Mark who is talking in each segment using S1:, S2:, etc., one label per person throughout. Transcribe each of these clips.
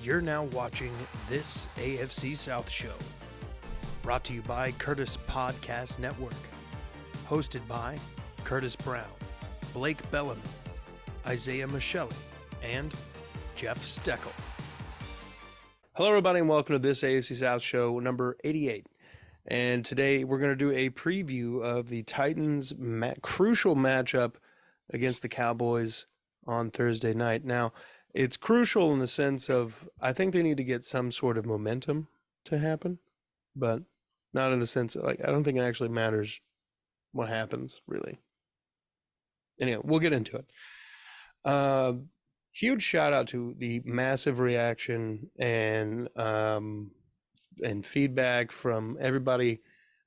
S1: You're now watching This AFC South Show, brought to you by Curtis Podcast Network, hosted by Curtis Brown, Blake Bellamy, Isaiah Michelli, and Jeff Steckel. Hello, everybody, and welcome to This AFC South Show number 88. And today we're going to do a preview of the Titans' crucial matchup against the Cowboys on Thursday night. Now, it's crucial in the sense of I think they need to get some sort of momentum to happen, but not in the sense of, I don't think it actually matters what happens, really. Anyway, we'll get into it. Huge shout out to the massive reaction and feedback from everybody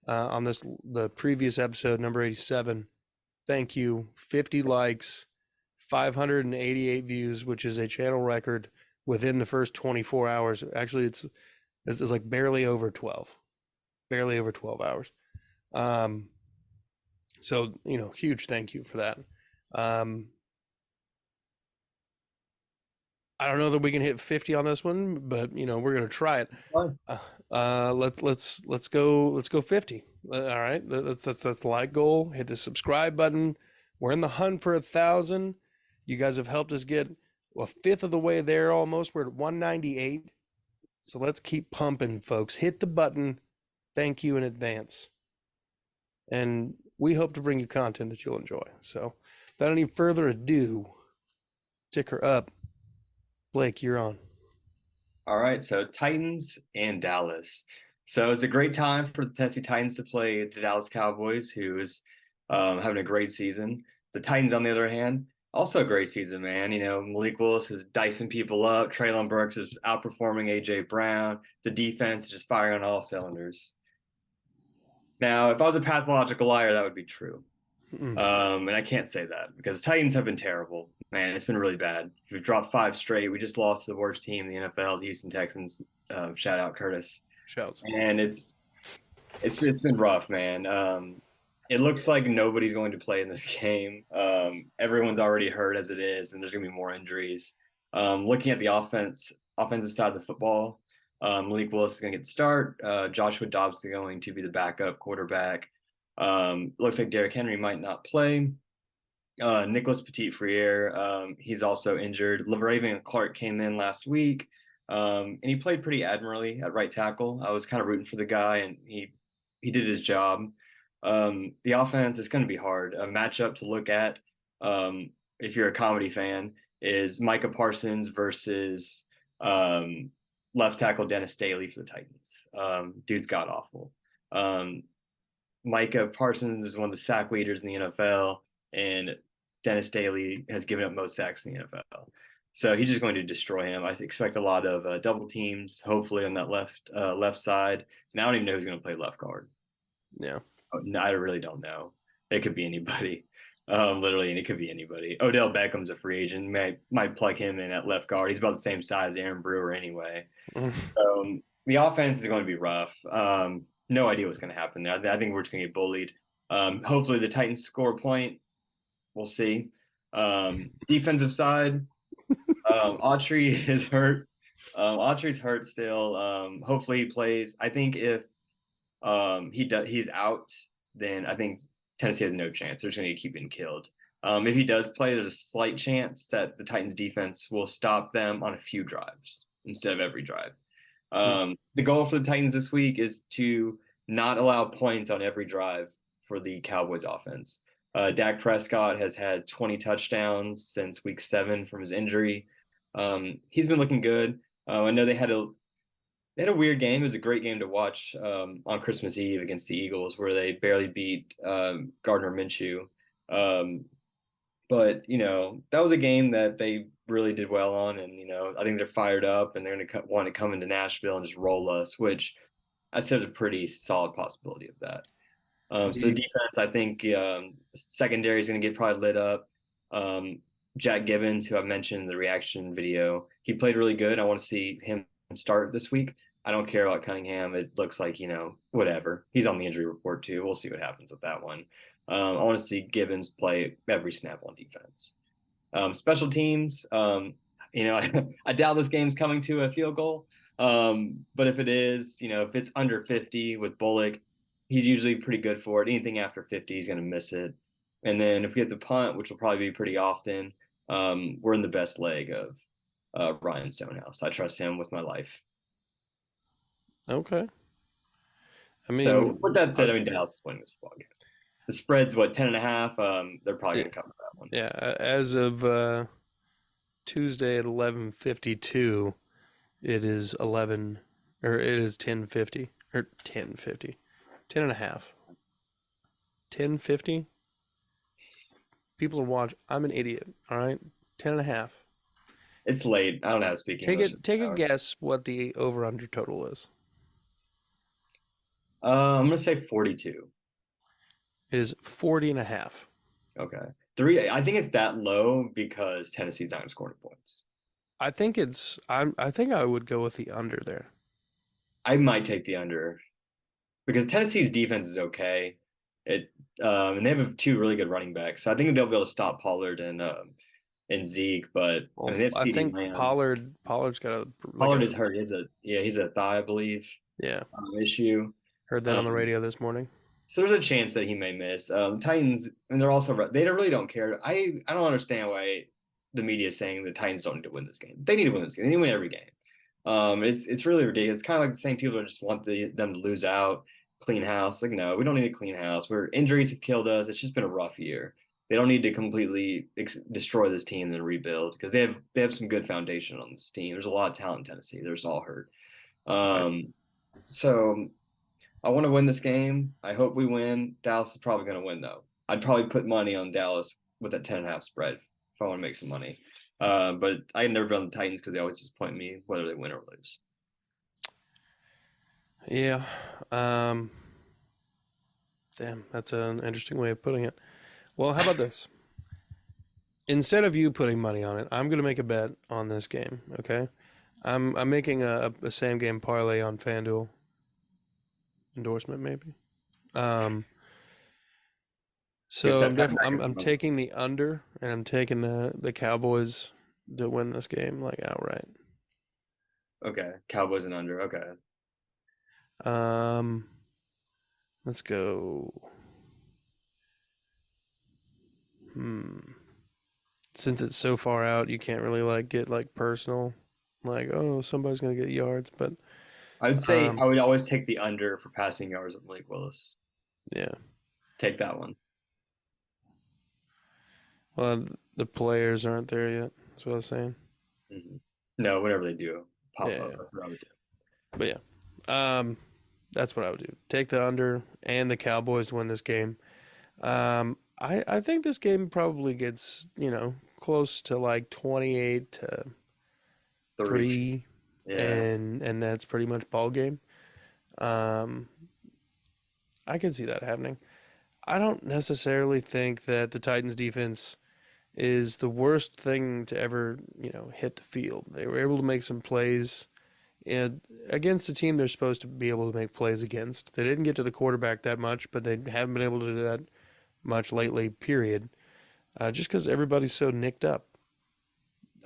S1: on the previous episode, number 87. Thank you. 50 likes, 588 views, which is a channel record within the first 24 hours. Actually, it's like barely over 12 hours. So, huge thank you for that. I don't know that we can hit 50 on this one, but we're gonna try it. Let's go 50. All right, that's the like goal. Hit the subscribe button. We're in the hunt for 1,000. You guys have helped us get a fifth of the way there almost. We're at 198. So let's keep pumping, folks. Hit the button. Thank you in advance. And we hope to bring you content that you'll enjoy. So without any further ado, ticker up. Blake, you're on.
S2: All right, so Titans and Dallas. So it's a great time for the Tennessee Titans to play the Dallas Cowboys, who is having a great season. The Titans, on the other hand, also a great season, man. Malik Willis is dicing people up. Treylon Burks is outperforming A.J. Brown. The defense is just firing on all cylinders. Now, if I was a pathological liar, that would be true. And I can't say that because the Titans have been terrible. Man, it's been really bad. We've dropped 5 straight. We just lost to the worst team in the NFL, the Houston Texans. Shout out Curtis.
S1: Shouts.
S2: And it's been rough, man. It looks like nobody's going to play in this game. Everyone's already hurt as it is, and there's going to be more injuries. Looking at the offensive side of the football, Malik Willis is going to get the start. Joshua Dobbs is going to be the backup quarterback. Looks like Derrick Henry might not play. Nicholas Petit-Frere, he's also injured. LaRaven Clark came in last week, and he played pretty admirably at right tackle. I was kind of rooting for the guy, and he did his job. The offense is going to be hard. A matchup to look at, if you're a comedy fan, is Micah Parsons versus left tackle Dennis Staley for the Titans. Dude's god awful. Micah Parsons is one of the sack leaders in the NFL, and Dennis Staley has given up most sacks in the NFL. So he's just going to destroy him. I expect a lot of double teams, hopefully on that left side. And I don't even know who's going to play left guard.
S1: Yeah.
S2: I really don't know. It could be anybody. Literally, and it could be anybody. Odell Beckham's a free agent. Might plug him in at left guard. He's about the same size as Aaron Brewer anyway. The offense is going to be rough. No idea what's going to happen there. I think we're just going to get bullied. Hopefully the Titans score a point. We'll see. Defensive side, Autry is hurt. Autry's hurt still. Hopefully he plays. I think if he's out, then I think Tennessee has no chance. They're just going to keep getting killed. If he does play, there's a slight chance that the Titans defense will stop them on a few drives instead of every drive. The goal for the Titans this week is to not allow points on every drive for the Cowboys offense. Dak Prescott has had 20 touchdowns since week 7 from his injury. He's been looking good. I know they had a weird game. It was a great game to watch on Christmas Eve against the Eagles, where they barely beat Gardner Minshew. But that was a game that they really did well on, and I think they're fired up, and they're going to want to come into Nashville and just roll us, which I said is a pretty solid possibility of that. So the defense, I think secondary is going to get probably lit up. Jack Gibbons, who I mentioned in the reaction video, he played really good. I want to see him start this week. I don't care about Cunningham. It looks like, whatever. He's on the injury report too. We'll see what happens with that one. I want to see Gibbons play every snap on defense. Special teams, I doubt this game's coming to a field goal. But if it is, if it's under 50 with Bullock, he's usually pretty good for it. Anything after 50, he's going to miss it. And then if we have to punt, which will probably be pretty often, we're in the best leg of Ryan Stonehouse. I trust him with my life.
S1: Okay. I
S2: So
S1: mean,
S2: with that said, Dallas is winning this football game. The spread's what, 10.5? They're probably
S1: yeah,
S2: going to cover that one.
S1: yeah. As of Tuesday at 11:52, it is 11, or it is 10:50, or 10:50, 10 and a half. 10:50. People are watching. I'm an idiot. All right, 10 and a half.
S2: It's late. I don't know how to speak
S1: Take
S2: English.
S1: it. Take a guess what the over/under total is.
S2: I'm gonna say 42.
S1: It is 40 and a half.
S2: Okay. Three. I think it's that low because Tennessee's not scoring points.
S1: I think it's. I think I would go with the under there.
S2: I might take the under because Tennessee's defense is okay. And they have two really good running backs, so I think they'll be able to stop Pollard and Zeke. But I mean,
S1: Well,
S2: they have
S1: I
S2: CeeDee
S1: think
S2: Lamb.
S1: Pollard's got
S2: Pollard is hurt. He's a thigh, I believe,
S1: yeah.
S2: issue.
S1: Heard that on the radio this morning.
S2: So there's a chance that he may miss. Titans, and they really don't care. I don't understand why the media is saying the Titans don't need to win this game. They need to win this game. They need to win every game. It's really ridiculous. It's kind of like the same people that just want them to lose out, clean house. Like, no, we don't need a clean house. Injuries have killed us. It's just been a rough year. They don't need to completely destroy this team and rebuild because they have some good foundation on this team. There's a lot of talent in Tennessee. They're just all hurt.
S1: Right.
S2: So I want to win this game. I hope we win. Dallas is probably going to win, though. I'd probably put money on Dallas with that 10.5 spread if I want to make some money. But I never bet on the Titans because they always disappoint me whether they win or lose.
S1: Yeah. Damn, that's an interesting way of putting it. Well, how about this? Instead of you putting money on it, I'm going to make a bet on this game. Okay. I'm making a same game parlay on FanDuel. Endorsement maybe. So I'm taking the under, and I'm taking the Cowboys to win this game like outright.
S2: Okay, Cowboys and under. Okay.
S1: Let's go. Since it's so far out, you can't really get personal, oh, somebody's gonna get yards. But
S2: I would say I would always take the under for passing yards of Malik Willis.
S1: Yeah,
S2: take that one.
S1: Well, the players aren't there yet. That's what I was saying.
S2: Mm-hmm. No, whenever they do pop up,
S1: yeah.
S2: That's what I would do.
S1: But yeah, that's what I would do. Take the under and the Cowboys to win this game. I think this game probably gets close to 28 to 3,
S2: yeah.
S1: and that's pretty much ball game. I can see that happening. I don't necessarily think that the Titans defense is the worst thing to ever, hit the field. They were able to make some plays against a team they're supposed to be able to make plays against. They didn't get to the quarterback that much, but they haven't been able to do that much lately, period. Just because everybody's so nicked up.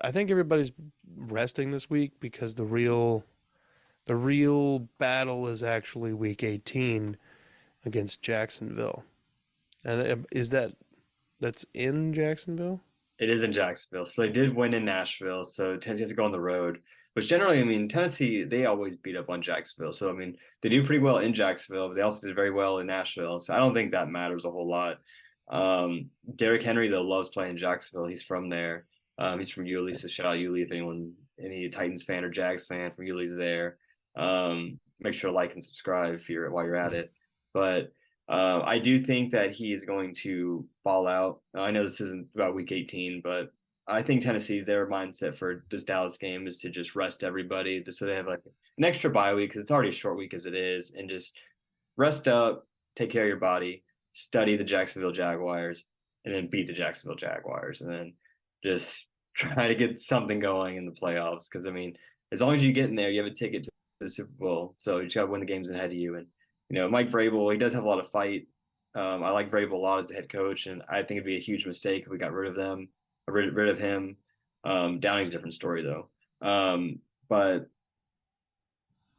S1: I think everybody's resting this week because the real battle is actually week 18 against Jacksonville. And that's in Jacksonville?
S2: It is in Jacksonville. So they did win in Nashville. So Tennessee has to go on the road, which generally, Tennessee, they always beat up on Jacksonville. So, they do pretty well in Jacksonville, but they also did very well in Nashville. So I don't think that matters a whole lot. Derrick Henry, though, loves playing in Jacksonville. He's from there. He's from Yulee. So shout out Yulee if any Titans fan or Jags fan from Yulee's there. Make sure to like and subscribe while you're at it. But I do think that he is going to fall out. I know this isn't about week 18, but I think Tennessee, their mindset for this Dallas game is to just rest everybody so they have an extra bye week because it's already a short week as it is, and just rest up, take care of your body, study the Jacksonville Jaguars, and then beat the Jacksonville Jaguars, and then just try to get something going in the playoffs because, as long as you get in there, you have a ticket to the Super Bowl, so you just got to win the games ahead of you. And Mike Vrabel, he does have a lot of fight. I like Vrabel a lot as the head coach, and I think it'd be a huge mistake if we got rid of him. Downing's a different story though. But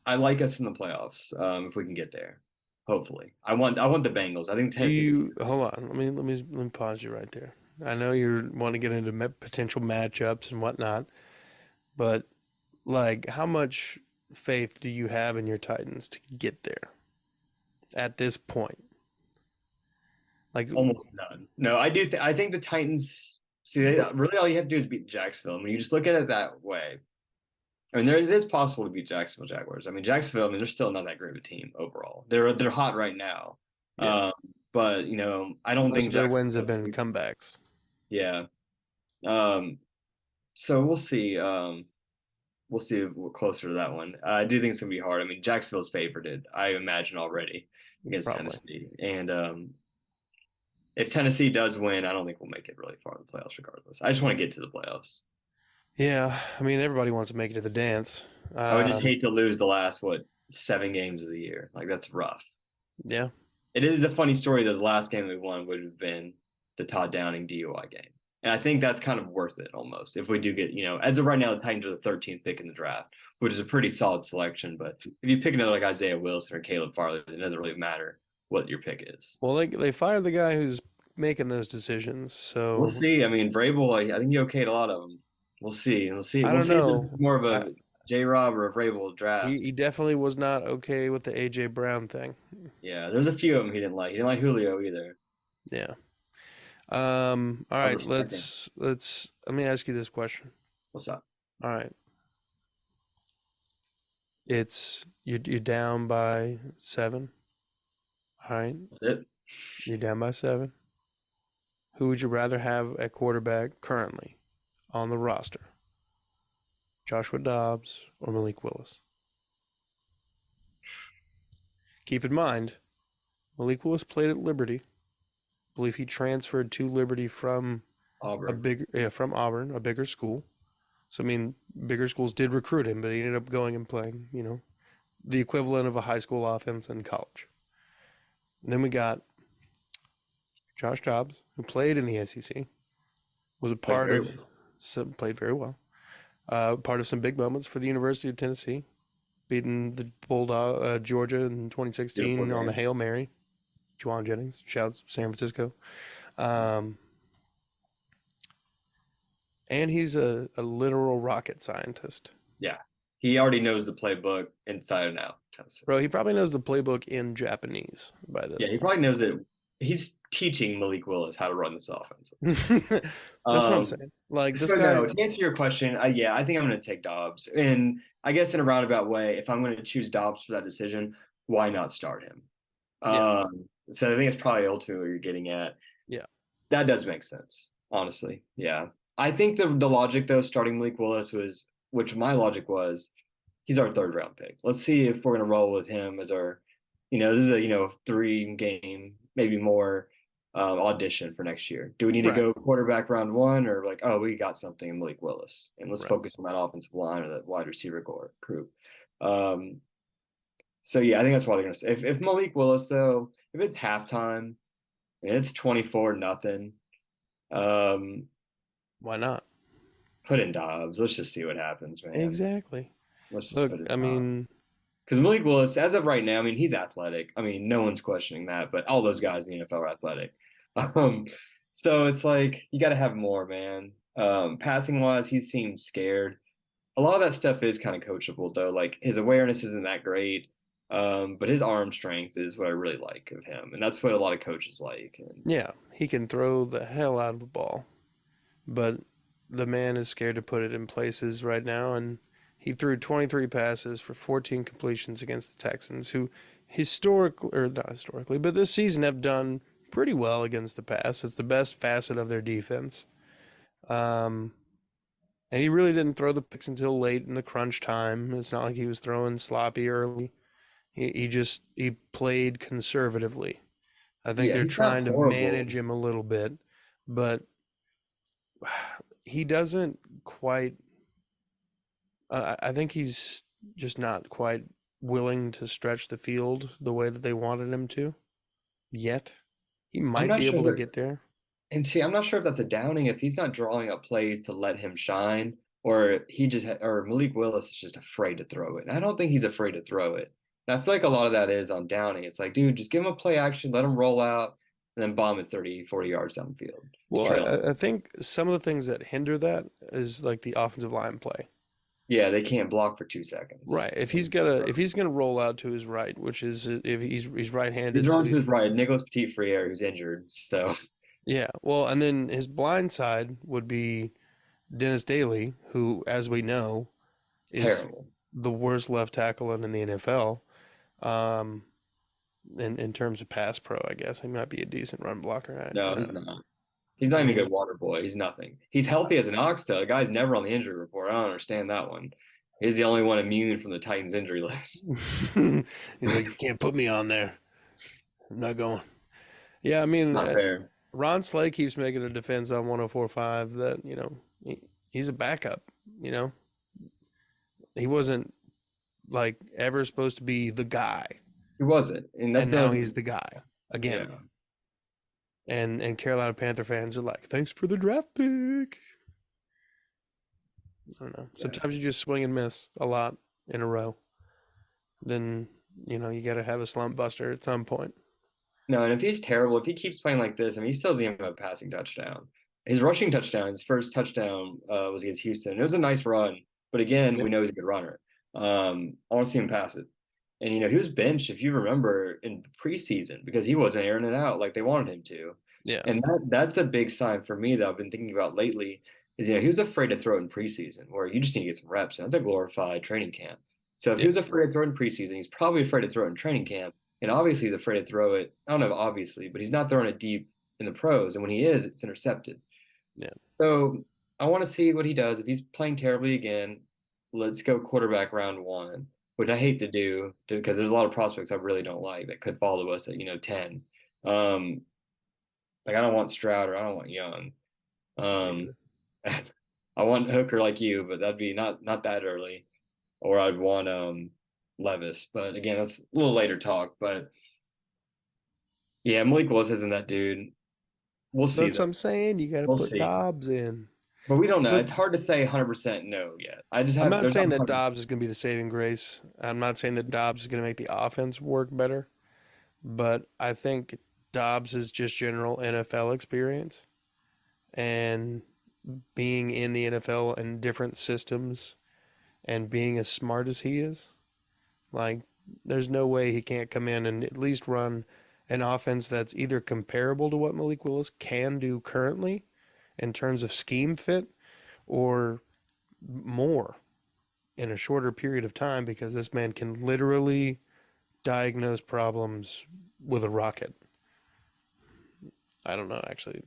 S2: I like us in the playoffs if we can get there. Hopefully, I want the Bengals. I think
S1: Do
S2: Tennessee.
S1: you hold on? Let me pause you right there. I know you want to get into potential matchups and whatnot, but like, how much faith do you have in your Titans to get there at this point? Like,
S2: Almost none. No, I do. I think the Titans. See, really, all you have to do is beat Jacksonville. And when you just look at it that way, I mean, it is possible to beat Jacksonville Jaguars. I mean, Jacksonville. I mean, they're still not that great of a team overall. They're hot right now,
S1: yeah,
S2: um, but I don't
S1: most
S2: think
S1: of their wins have
S2: Jacksonville.
S1: been comebacks.
S2: Yeah. Um, so we'll see. We'll see if we're closer to that one. I do think it's gonna be hard. I mean, Jacksonville's favorited, I imagine already against
S1: Probably.
S2: Tennessee, and if Tennessee does win, I don't think we'll make it really far in the playoffs regardless. I just want to get to the playoffs.
S1: Yeah, I mean, everybody wants to make it to the dance.
S2: I would just hate to lose the last, what, 7 games of the year. Like, that's rough.
S1: Yeah.
S2: It is a funny story that the last game we won would have been the Todd Downing DUI game. And I think that's kind of worth it almost. If we do get, as of right now, the Titans are the 13th pick in the draft, which is a pretty solid selection. But if you pick another like Isaiah Wilson or Caleb Farley, it doesn't really matter what your pick is.
S1: Well, they fired the guy who's making those decisions,
S2: We'll
S1: so
S2: see. I mean, Vrabel, I think he okayed a lot of them. We'll see. We'll see.
S1: I
S2: We'll
S1: don't
S2: see if it's
S1: know.
S2: more of
S1: I,
S2: a J. Rob or a Vrabel draft.
S1: he definitely was not okay with the AJ Brown thing.
S2: Yeah, there's a few of them he didn't like. He didn't like Julio either.
S1: Yeah. All
S2: I was
S1: right,
S2: expecting.
S1: let me ask you this question.
S2: What's up?
S1: All right. It's you're down by 7. All right.
S2: That's it.
S1: You're down by 7. Who would you rather have at quarterback currently on the roster? Joshua Dobbs or Malik Willis? Keep in mind, Malik Willis played at Liberty. I believe he transferred to Liberty from
S2: Auburn.
S1: from Auburn, a bigger school. So I mean, bigger schools did recruit him, but he ended up going and playing, the equivalent of a high school offense in college. And then we got Josh Dobbs, who played in the SEC, was a
S2: Played
S1: part
S2: very
S1: of
S2: well.
S1: some played very well, part of some big moments for the University of Tennessee, beating the Bulldog Georgia in
S2: Beautiful
S1: 2016 on the
S2: game.
S1: Hail Mary. Juwan Jennings, shouts San Francisco. Um, and he's a literal rocket scientist.
S2: Yeah. He already knows the playbook inside and out.
S1: Bro, he probably knows the playbook in Japanese by this
S2: Yeah, he
S1: point.
S2: probably knows it. He's teaching Malik Willis how to run this offense.
S1: That's what I'm
S2: Um,
S1: saying. Like, this
S2: so
S1: guy,
S2: no, to answer your question, yeah, I think I'm going to take Dobbs, and I guess in a roundabout way, if I'm going to choose Dobbs for that decision, why not start him?
S1: yeah,
S2: So I think it's probably ultimately what you're getting at.
S1: yeah,
S2: That does make sense, honestly. Yeah, I think the logic though, starting Malik Willis was, which my logic was, he's our third round pick. Let's see if we're going to roll with him as our, this is a 3 game, maybe more audition for next year. Do we need to
S1: right,
S2: go quarterback round one, or like, oh, we got something in Malik Willis, and let's
S1: right.
S2: focus on that offensive line or that wide receiver group. Um, so yeah, I think that's why they're going to say if Malik Willis though, if it's halftime and it's 24-0, um,
S1: Why not?
S2: put in Dobbs. Let's just see what happens, man.
S1: Exactly.
S2: Let's just
S1: Look,
S2: put in
S1: I
S2: Dobbs.
S1: mean,
S2: Because Malik Willis, as of right now, I mean, he's athletic. I mean, no one's questioning that, but all those guys in the NFL are athletic. Um, so it's like you got to have more, man. Passing wise, he seems scared. A lot of that stuff is kind of coachable, though. Like his awareness isn't that great, but his arm strength is what I really like of him, and that's what a lot of coaches like. And
S1: yeah, he can throw the hell out of a ball, but the man is scared to put it in places right now, and he threw 23 passes for 14 completions against the Texans, who historically, or not historically, but this season have done pretty well against the pass. It's the best facet of their defense. Um, and he really didn't throw the picks until late in the crunch time. It's not like he was throwing sloppy early. He played conservatively. I think
S2: yeah,
S1: they're
S2: he's not
S1: trying to
S2: horrible.
S1: manage him a little bit, but he doesn't quite. I think he's just not quite willing to stretch the field the way that they wanted him to yet. He
S2: I'm
S1: might
S2: not
S1: be
S2: sure
S1: able to
S2: that
S1: get there.
S2: And see, I'm not sure if that's a downing if he's not drawing up plays to let him shine, or or Malik Willis is just afraid to throw it. And I don't think he's afraid to throw it. And I feel like a lot of that is on Downing. It's like, dude, just give him a play action, let him roll out, and then bomb it 30, 40 yards down the field.
S1: Well,
S2: Trail.
S1: I think some of the things that hinder that is like the offensive line play.
S2: Yeah, they can't block for 2 seconds.
S1: Right. If he's gonna roll out to his right, which is if he's
S2: He's
S1: right-handed, so
S2: wrong to his right. Nicholas Petit-Frere, who's injured. So
S1: yeah. Well, and then his blind side would be Dennis Daly, who, as we know, is
S2: terrible.
S1: the worst left tackle in the NFL. Um, in terms of pass pro, I guess he might be a decent run blocker.
S2: No, he's not. He's not
S1: I
S2: even a
S1: mean,
S2: good water boy. He's nothing. He's healthy as an ox, though. The guy's never on the injury report. I don't understand that one. He's the only one immune from the Titans injury list.
S1: he's like, you can't put me on there. I'm not going. Yeah, I mean,
S2: Not fair.
S1: Ron Slay keeps making a defense on 104.5 that, he's a backup, He wasn't like ever supposed to be the guy.
S2: He wasn't. And
S1: And
S2: that's
S1: now
S2: the
S1: he's the guy again.
S2: yeah.
S1: And Carolina Panther fans are like, thanks for the draft pick. I don't know. Sometimes you just swing and miss a lot in a row. Then, you got to have a slump buster at some point.
S2: No, and if he's terrible, if he keeps playing like this, I mean, he still doesn't even have a passing touchdown. His rushing touchdown, his first touchdown was against Houston. It was a nice run, but again,
S1: Yeah.
S2: we know he's a good runner. I want to see him pass it. And he was benched, if you remember, in preseason because he wasn't airing it out like they wanted him to.
S1: Yeah.
S2: And that's a big sign for me that I've been thinking about lately is he was afraid to throw it in preseason where you just need to get some reps. And that's a glorified training camp. So if he
S1: Yeah.
S2: was afraid to throw it in preseason, he's probably afraid to throw it in training camp. And obviously he's afraid to throw it. I don't know, obviously, but he's not throwing it deep in the pros. And when he is, it's intercepted.
S1: Yeah.
S2: So I want to see what he does. If he's playing terribly again, let's go quarterback round one, which I hate to do because there's a lot of prospects I really don't like that could fall to us at 10. Like I don't want Stroud or I don't want Young. Um, I want Hooker like you, but that'd be not that early. Or I'd want Levis, but again, that's a little later talk. But yeah, Malik Willis isn't that dude. We'll see
S1: That's what
S2: though.
S1: I'm saying. You got to
S2: We'll
S1: put
S2: see.
S1: Dobbs in.
S2: But we don't know.
S1: Look,
S2: It's hard to say 100% no yet. I just
S1: I'm
S2: have
S1: not
S2: there's not
S1: saying that
S2: 100.
S1: Dobbs is going to be the saving grace. I'm not saying that Dobbs is going to make the offense work better, but I think Dobbs is just general NFL experience and being in the NFL and different systems and being as smart as he is. Like, there's no way he can't come in and at least run an offense that's either comparable to what Malik Willis can do currently in terms of scheme fit or more in a shorter period of time because this man can literally diagnose problems with a rocket. I don't know, actually.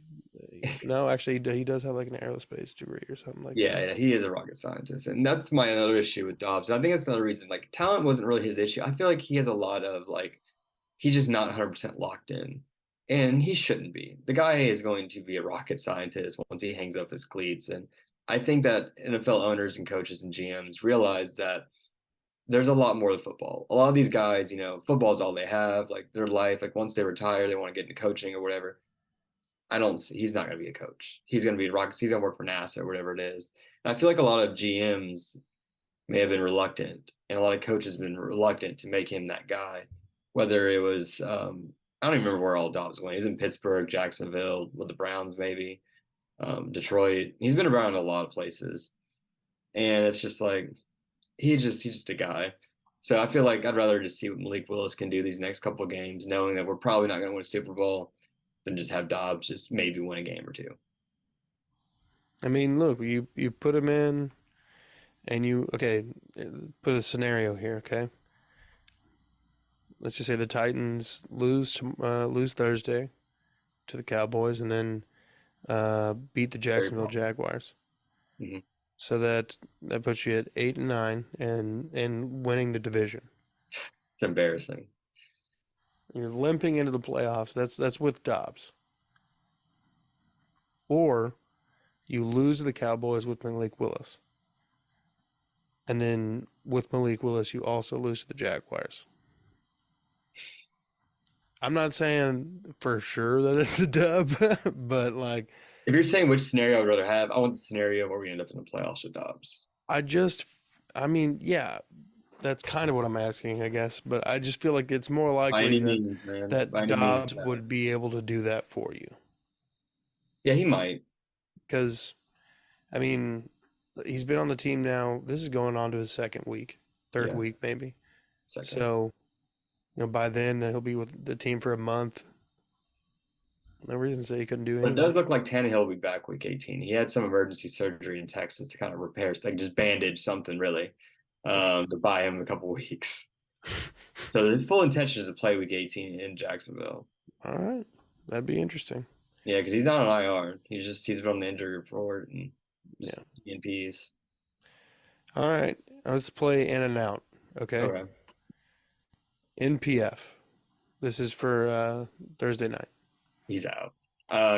S1: No, actually, he does have like an aerospace degree or something like that.
S2: Yeah, he is a rocket scientist, and that's my another issue with Dobbs. I think that's another reason. Like talent wasn't really his issue. I feel like he has a lot of like he's just not 100% locked in, and he shouldn't be. The guy is going to be a rocket scientist once he hangs up his cleats, and I think that NFL owners and coaches and GMs realize that there's a lot more to football. A lot of these guys, football is all they have, like their life. Like once they retire, they want to get into coaching or whatever. I don't see he's not going to be a coach. He's going to be rockets. He's going to work for NASA or whatever it is. And I feel like a lot of GMs may have been reluctant, and a lot of coaches have been reluctant to make him that guy. Whether it was, I don't even remember where all Dobbs went. He's in Pittsburgh, Jacksonville, with the Browns, maybe Detroit. He's been around a lot of places, and it's just like he's just a guy. So I feel like I'd rather just see what Malik Willis can do these next couple of games, knowing that we're probably not going to win a Super Bowl, than just have Dobbs just maybe win a game or two.
S1: I mean, look, you put him in and put a scenario here, okay? Let's just say the Titans lose Thursday to the Cowboys and then beat the Jacksonville Jaguars.
S2: Mm-hmm.
S1: So that puts you at 8-9 and winning the division.
S2: It's embarrassing.
S1: You're limping into the playoffs. That's with Dobbs. Or you lose to the Cowboys with Malik Willis. And then with Malik Willis, you also lose to the Jaguars. I'm not saying for sure that it's a dub, but like
S2: If you're saying which scenario I'd rather have, I want the scenario where we end up in the playoffs with Dobbs.
S1: I just, I mean, yeah, that's kind of what I'm asking, I guess. But I just feel like it's more
S2: By
S1: likely
S2: any
S1: that
S2: means, man. By
S1: that
S2: any means,
S1: Dobbs would
S2: yes.
S1: be able to do that for you.
S2: Yeah, he might.
S1: Because, I mean, he's been on the team now. This is going on to his second week, third
S2: Yeah,
S1: week, maybe.
S2: second.
S1: So, by then he'll be with the team for a month. No reason to say he couldn't do
S2: But it does
S1: anything.
S2: look like Tannehill will be back week 18. He had some emergency surgery in Texas to kind of repair, like just bandage something really, to buy him a couple weeks. So his full intention is to play week 18 in Jacksonville.
S1: All right, that'd be interesting.
S2: Yeah, because he's not on IR. He's been on the injury report and just
S1: Yeah.
S2: DNPs.
S1: All right, let's play in and out. Okay.
S2: Okay,
S1: NPF. This is for Thursday night.
S2: he's out.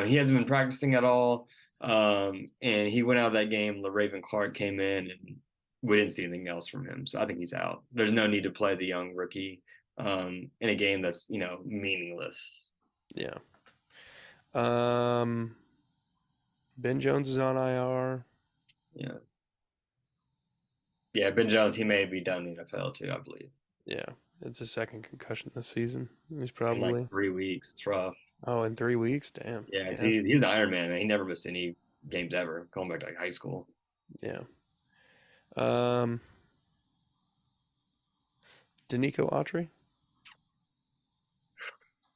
S2: He hasn't been practicing at all. And he went out of that game. LaRaven Clark came in, and we didn't see anything else from him. So I think he's out. There's no need to play the young rookie in a game that's meaningless.
S1: Yeah. Um, Ben Jones is on IR.
S2: Yeah, yeah. Ben Jones, he may be done in the NFL too, I believe,
S1: Yeah, it's his second concussion this season. He's
S2: in like
S1: probably
S2: 3 weeks. It's rough.
S1: in 3 weeks. Damn.
S2: Yeah, 'cause
S1: Yeah.
S2: he's an Iron Man, man. He never missed any games ever, going back to like high school.
S1: Yeah. Um, Danico Autry.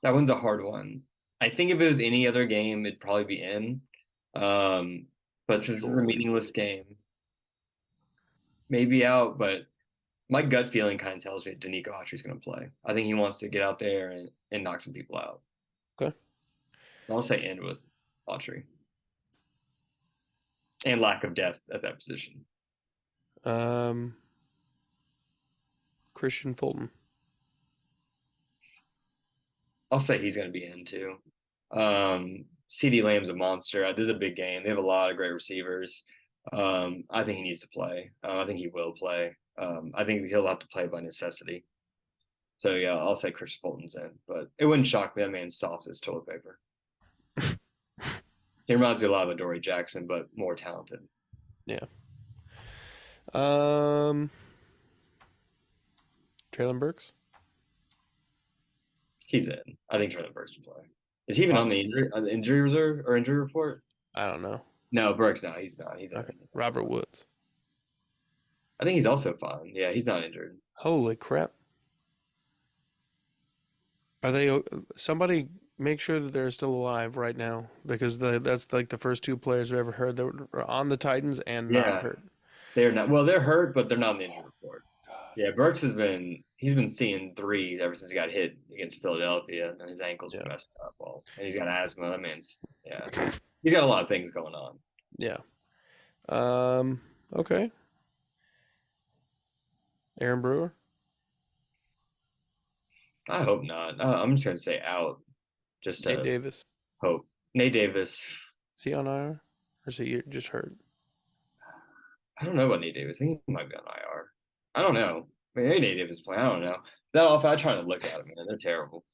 S2: That one's a hard one. I think if it was any other game, it'd probably be in. Um, but since it's a
S1: Sure.
S2: meaningless game, maybe out. But my gut feeling kind of tells me that Danico Autry's going to play. I think he wants to get out there and knock some people out.
S1: Okay.
S2: I'll say end with Autry and lack of depth at that position.
S1: Um, Christian Fulton.
S2: I'll say he's going to be in too. CD Lamb's a monster. This is a big game. They have a lot of great receivers. I think he needs to play. I think he will play. I think he'll have to play by necessity. So yeah, I'll say Chris Fulton's in, but it wouldn't shock me. That man's soft as toilet paper. He reminds me a lot of Adoree Jackson, but more talented.
S1: Yeah. Um, Traylon Burks.
S2: He's in. I think Traylon Burks will play. Is he even on
S1: Robert.
S2: the injury reserve or injury report?
S1: I don't know.
S2: No, Burks. No, he's not. He's in.
S1: Okay. Robert Woods.
S2: I think he's also fine. Yeah, he's not injured.
S1: Holy crap. Are they somebody make sure that they're still alive right now because that's like the first two players I've ever heard that were on the Titans and not
S2: Yeah,
S1: hurt.
S2: they're not. Well, they're hurt, but they're not on the injury report. Yeah, Burks he's been seeing threes ever since he got hit against Philadelphia, and his ankles were
S1: Yeah.
S2: messed up. Well, and he's got asthma. That man's he got a lot of things going on.
S1: Yeah. Okay. Aaron Brewer.
S2: I hope not. I'm just gonna say out, just
S1: Nate
S2: to
S1: Davis.
S2: hope. Nate Davis.
S1: Is he on IR? Or is he just hurt?
S2: I don't know about Nate Davis. I think he might be on IR. I don't know. Maybe Nate Davis is playing. I don't know. That off. I try to look at them, man. They're terrible.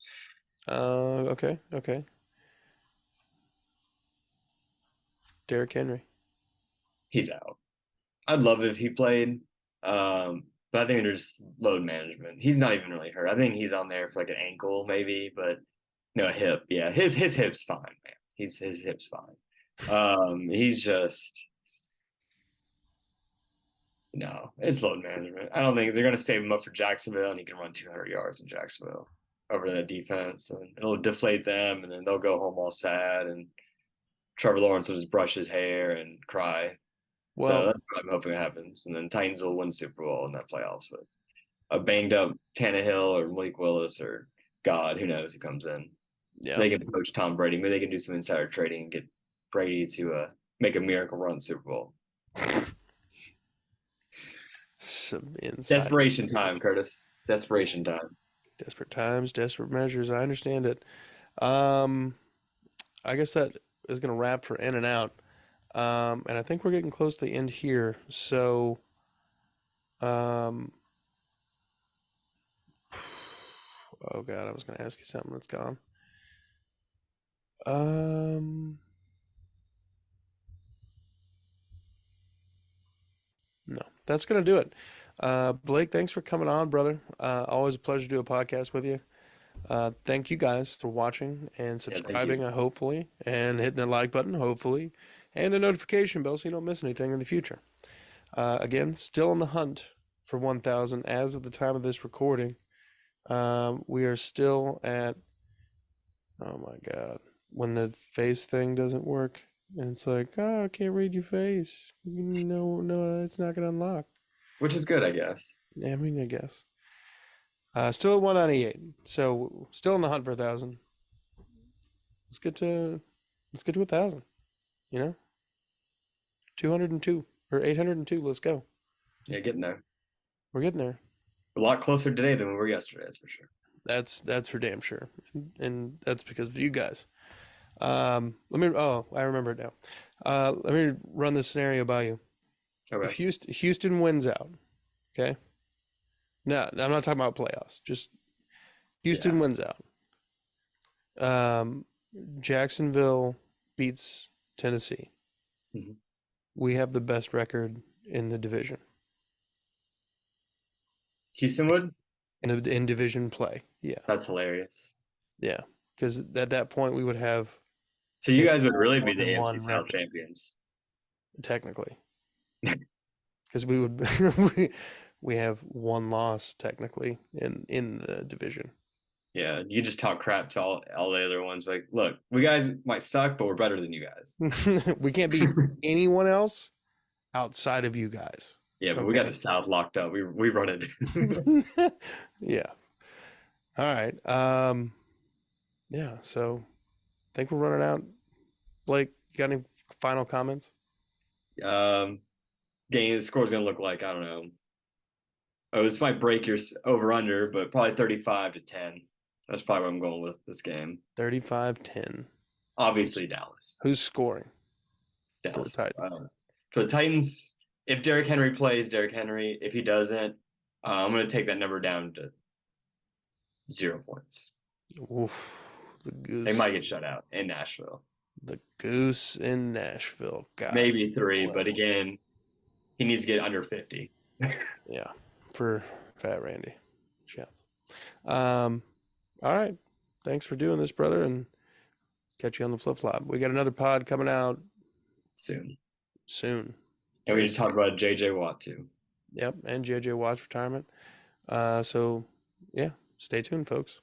S1: Okay. Okay. Derrick Henry.
S2: He's out. I'd love it if he played. But I think there's load management. He's not even really hurt. I think he's on there for like an ankle maybe, but no, a hip. Yeah, his hip's fine, man. His hip's fine. He's just no, it's load management. I don't think they're gonna save him up for Jacksonville, and he can run 200 yards in Jacksonville over that defense, and it'll deflate them, and then they'll go home all sad, and Trevor Lawrence will just brush his hair and cry. So
S1: Well,
S2: that's what I'm hoping happens, and then Titans will win Super Bowl in that playoffs with a banged up Tannehill or Malik Willis or God, who knows who comes in.
S1: yeah.
S2: They can poach Tom Brady. Maybe they can do some insider trading and get Brady to make a miracle run Super Bowl.
S1: Some inside.
S2: Desperation time, Curtis. Desperation time.
S1: Desperate times, desperate measures. I understand it. Um, I guess that is going to wrap for in and out. And I think we're getting close to the end here. So, um, Oh God, I was going to ask you something that's gone. No, that's going to do it. Blake, thanks for coming on, brother. Always a pleasure to do a podcast with you. Thank you guys for watching and
S2: Yeah, thank you.
S1: subscribing, hopefully, and hitting the like button, hopefully, and the notification bell so you don't miss anything in the future. Again, still in the hunt for 1,000 as of the time of this recording. We are still at, oh my God, when the face thing doesn't work. And it's like, oh, I can't read your face. No, no, it's not going to unlock.
S2: Which is good, I guess.
S1: Yeah, I mean, I guess. Still at 198. So still in the hunt for 1,000. Let's get to 1,000. You know, 202 or 802. Let's go.
S2: Yeah, getting there.
S1: We're getting there.
S2: A lot closer today than we were yesterday, that's for sure.
S1: That's for damn sure, and that's because of you guys. Let me. Oh, I remember it now. Let me run this scenario by you.
S2: Okay.
S1: If Houston wins out, okay. No, I'm not talking about playoffs. Just Houston wins out. Jacksonville beats Tennessee.
S2: Mm-hmm.
S1: We have the best record in the division.
S2: Houston would?
S1: In division play. Yeah.
S2: That's hilarious.
S1: Yeah. Because at that point we would have.
S2: So you guys would really be the AFC South
S1: record,
S2: champions.
S1: technically. Because we would we have one loss technically in the division.
S2: Yeah, you just talk crap to all the other ones. Like, look, we guys might suck, but we're better than you guys.
S1: We can't beat anyone else outside of you guys.
S2: Yeah, but we got the South locked up. We run
S1: it. Yeah. All right. Yeah. So, I think we're running out. Blake, you got any final comments?
S2: Game score's gonna look like, I don't know. Oh, this might break your over under, but probably 35-10. That's probably what I'm going with this game.
S1: 35-10.
S2: Obviously, Dallas.
S1: Who's scoring?
S2: Dallas. For the Titans, if Derrick Henry plays, Derrick Henry. If he doesn't, I'm going to take that number down to 0 points.
S1: Oof, the goose.
S2: They might get shut out in Nashville.
S1: The goose in Nashville. God,
S2: maybe 3, but again, he needs to get under 50.
S1: Yeah, for Fat Randy. Shouts. All right. Thanks for doing this, brother, and catch you on the flip flop. We got another pod coming out
S2: soon. And we need to talk about JJ Watt too.
S1: Yep, and JJ Watt's retirement. So yeah, stay tuned, folks.